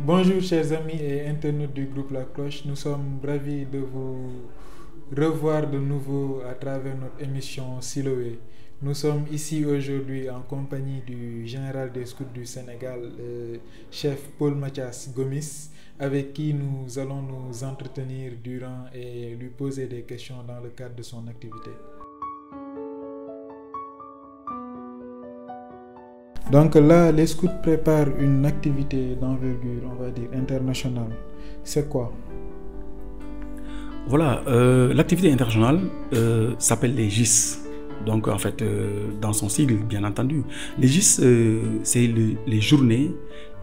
Bonjour chers amis et internautes du groupe La Cloche, nous sommes ravis de vous revoir de nouveau à travers notre émission Siloé. Nous sommes ici aujourd'hui en compagnie du général des scouts du Sénégal, le chef Paul Mathias Gomis, avec qui nous allons nous entretenir durant et lui poser des questions dans le cadre de son activité. Donc là, les scouts préparent une activité d'envergure, on va dire, internationale. C'est quoi? Voilà, l'activité internationale s'appelle les GIS. Donc en fait, dans son sigle, bien entendu. Les GIS, c'est les Journées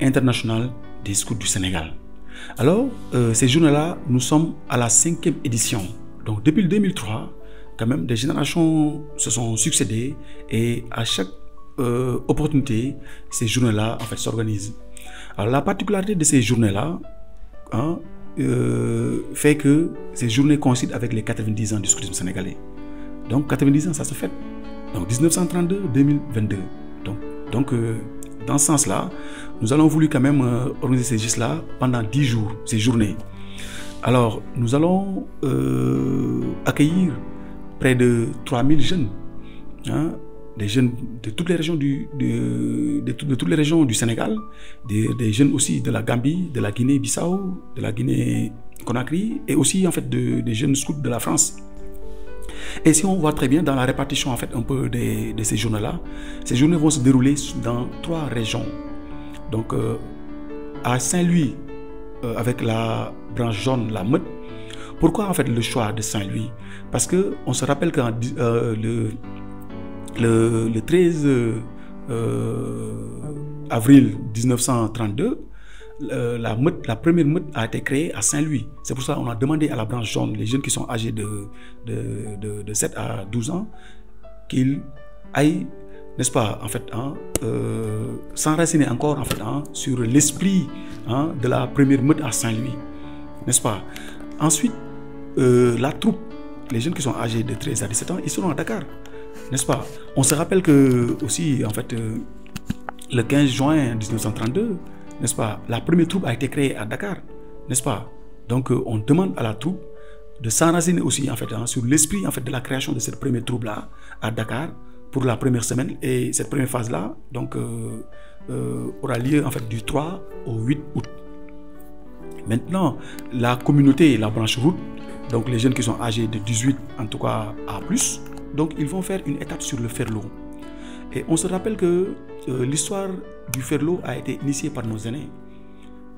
internationales des scouts du Sénégal. Alors, ces journées-là, nous sommes à la 5e édition. Donc depuis le 2003, quand même, des générations se sont succédées et à chaque opportunité, ces journées-là en fait s'organisent. Alors la particularité de ces journées-là fait que ces journées coïncident avec les 90 ans du scoutisme sénégalais. Donc 90 ans, ça se fait. Donc 1932-2022. Donc dans ce sens-là, nous allons voulu quand même organiser ces GIS-là pendant 10 jours, ces journées. Alors nous allons accueillir près de 3000 jeunes. Des jeunes de toutes les régions de toutes les régions du Sénégal, des jeunes aussi de la Gambie, de la Guinée-Bissau, de la Guinée-Conakry et aussi en fait des jeunes scouts de la France. Et si on voit très bien dans la répartition en fait un peu de ces journées-là, ces journées vont se dérouler dans 3 régions. Donc à Saint-Louis avec la branche jaune, la Meute. Pourquoi en fait le choix de Saint-Louis? Parce que on se rappelle que le 13 avril 1932, la première meute a été créée à Saint-Louis. C'est pour ça qu'on a demandé à la branche jaune, les jeunes qui sont âgés de 7 à 12 ans, qu'ils aillent, n'est-ce pas, en fait, s'enraciner encore en fait, sur l'esprit de la première meute à Saint-Louis, n'est-ce pas. Ensuite, la troupe, les jeunes qui sont âgés de 13 à 17 ans, ils seront à Dakar. N'est-ce pas? On se rappelle que aussi, en fait, le 15 juin 1932, n'est-ce pas, la première troupe a été créée à Dakar, n'est-ce pas? Donc, on demande à la troupe de s'enraciner aussi, en fait, sur l'esprit, en fait, de la création de cette première troupe-là à Dakar pour la première semaine. Et cette première phase-là, donc, aura lieu, en fait, du 3 au 8 août. Maintenant, la communauté, la branche route, donc les jeunes qui sont âgés de 18, en tout cas, à plus, donc ils vont faire une étape sur le Ferlo. Et on se rappelle que l'histoire du Ferlo a été initiée par nos aînés,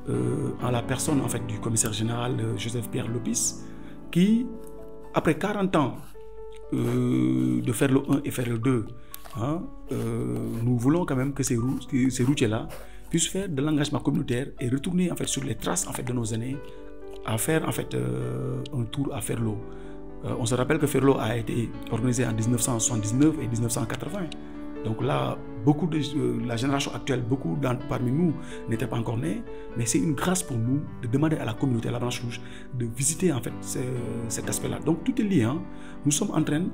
en la personne en fait du commissaire général Joseph-Pierre Lopis, qui, après 40 ans de Ferlo 1 et Ferlo 2, nous voulons quand même que ces routiers-là puissent faire de l'engagement communautaire et retourner en fait sur les traces en fait de nos aînés à faire en fait un tour à Ferlo. On se rappelle que Ferlo a été organisé en 1979 et 1980. Donc là, beaucoup de la génération actuelle, beaucoup parmi nous n'étaient pas encore nés, mais c'est une grâce pour nous de demander à la communauté, à la branche rouge, de visiter en fait cet aspect-là. Donc tout est lié. Nous sommes en train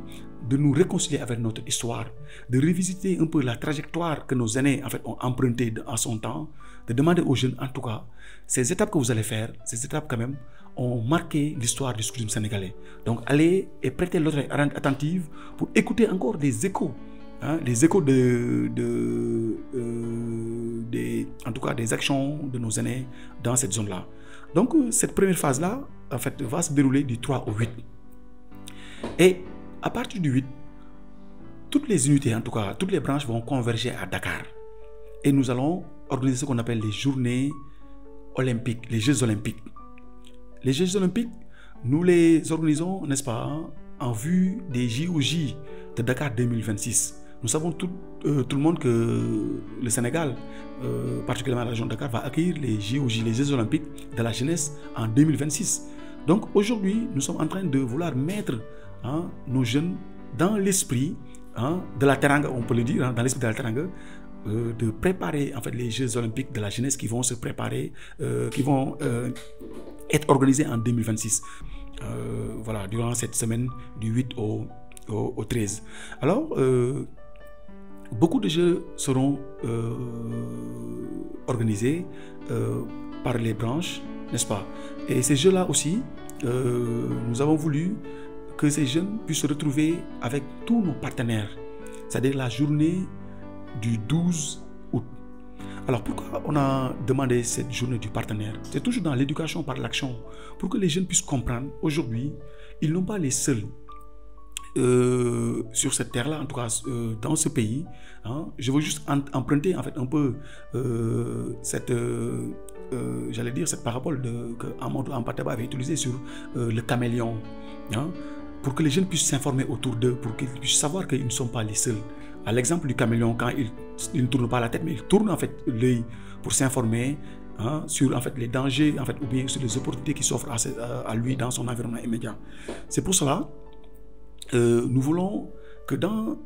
de nous réconcilier avec notre histoire, de revisiter un peu la trajectoire que nos aînés en fait ont empruntée en son temps, de demander aux jeunes, en tout cas, ces étapes que vous allez faire, ces étapes quand même, ont marqué l'histoire du scoutisme sénégalais. Donc allez et prêtez l'oreille attentive pour écouter encore des échos. Les échos en tout cas des actions de nos aînés dans cette zone-là. Donc cette première phase-là, en fait, va se dérouler du 3 au 8. Et à partir du 8, toutes les unités, en tout cas, toutes les branches vont converger à Dakar. Et nous allons organiser ce qu'on appelle les journées olympiques, les Jeux olympiques. Les Jeux olympiques, nous les organisons, n'est-ce pas, en vue des JOJ de Dakar 2026. Nous savons tout le monde que le Sénégal, particulièrement la région de Dakar, va accueillir les JOJ, les Jeux olympiques de la jeunesse en 2026. Donc aujourd'hui, nous sommes en train de vouloir mettre nos jeunes dans l'esprit de la Teranga, on peut le dire, dans l'esprit de la Teranga, de préparer en fait les Jeux olympiques de la jeunesse qui vont se préparer, qui vont être organisés en 2026. Voilà, durant cette semaine du 8 au 13. Alors, beaucoup de jeux seront organisés par les branches, n'est-ce pas? Et ces jeux-là aussi, nous avons voulu que ces jeunes puissent se retrouver avec tous nos partenaires, c'est-à-dire la journée du 12 août. Alors pourquoi on a demandé cette journée du partenaire? C'est toujours dans l'éducation par l'action, pour que les jeunes puissent comprendre, aujourd'hui, ils n'ont pas les seuls sur cette terre-là, en tout cas dans ce pays. Hein. Je veux juste emprunter en fait un peu cette, j'allais dire cette parabole que Amadou Hampâté-Bâ avait utilisée sur le caméléon, hein, pour que les jeunes puissent s'informer autour d'eux, pour qu'ils puissent savoir qu'ils ne sont pas les seuls. À l'exemple du caméléon, quand il ne tourne pas la tête, mais il tourne en fait l'œil pour s'informer, hein, sur en fait les dangers, en fait, ou bien sur les opportunités qui s'offrent à lui dans son environnement immédiat. C'est pour cela nous voulons que dans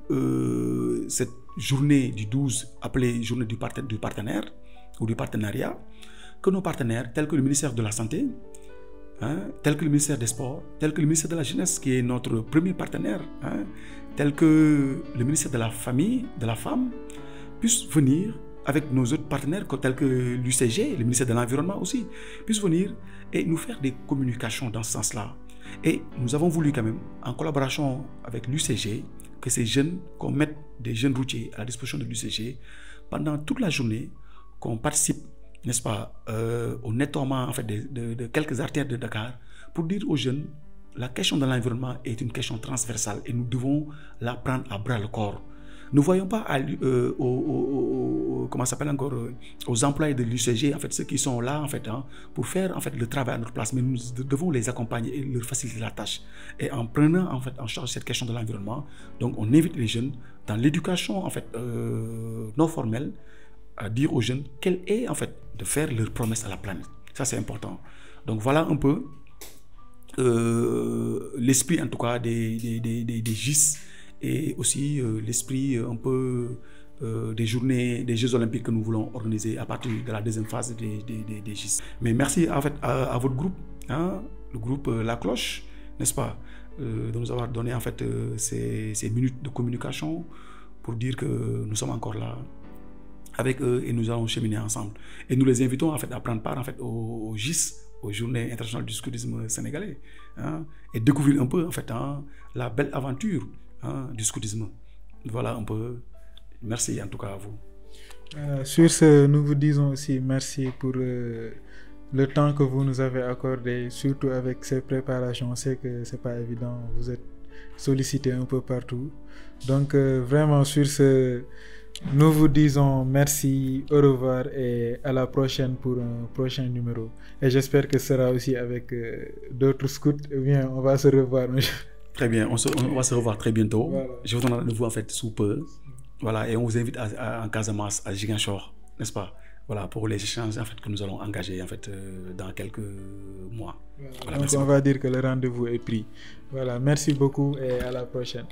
cette journée du 12, appelée journée du partenaire ou du partenariat, que nos partenaires, tels que le ministère de la Santé, hein, tel que le ministère des Sports, tel que le ministère de la Jeunesse, qui est notre premier partenaire, hein, tel que le ministère de la Famille, de la Femme, puissent venir avec nos autres partenaires, tels que l'UCG, le ministère de l'Environnement aussi, puissent venir et nous faire des communications dans ce sens-là. Et nous avons voulu quand même, en collaboration avec l'UCG, que ces jeunes, qu'on mette des jeunes routiers à la disposition de l'UCG pendant toute la journée, qu'on participe, n'est-ce pas, au nettoiement en fait, de quelques artères de Dakar, pour dire aux jeunes, la question de l'environnement est une question transversale et nous devons la prendre à bras le corps. Nous ne voyons pas comment s'appelle encore, aux employés de l'UCG, en fait, ceux qui sont là en fait, hein, pour faire en fait, le travail à notre place, mais nous devons les accompagner et leur faciliter la tâche. Et en prenant en fait, en charge cette question de l'environnement, donc on invite les jeunes dans l'éducation en fait, non formelle à dire aux jeunes quelle est en fait de faire leur promesse à la planète. Ça c'est important. Donc voilà un peu l'esprit en tout cas des GIS. Et aussi l'esprit un peu des journées, des Jeux Olympiques que nous voulons organiser à partir de la deuxième phase des GIS. Mais merci en fait à votre groupe, hein, le groupe La Cloche, n'est-ce pas, de nous avoir donné en fait ces minutes de communication pour dire que nous sommes encore là avec eux et nous allons cheminer ensemble. Et nous les invitons en fait à prendre part en fait au GIS, aux Journées internationales du scoutisme sénégalais, hein, et découvrir un peu en fait, hein, la belle aventure, hein, du scoutisme. Voilà un peu. Merci en tout cas à vous. Sur ce, nous vous disons aussi merci pour le temps que vous nous avez accordé, surtout avec ces préparations. On sait que c'est pas évident, vous êtes sollicité un peu partout. Donc vraiment sur ce, nous vous disons merci, au revoir et à la prochaine pour un prochain numéro. Et j'espère que ce sera aussi avec d'autres scouts. Eh bien, on va se revoir. Très bien, on va se revoir très bientôt. Voilà. Je vous donne rendez-vous en fait sous peu. Voilà, et on vous invite en Casamance, à Ziguinchor, n'est-ce pas? Voilà, pour les échanges en fait, que nous allons engager en fait, dans quelques mois. Voilà. Voilà, donc on va dire que le rendez-vous est pris. Voilà, merci beaucoup et à la prochaine.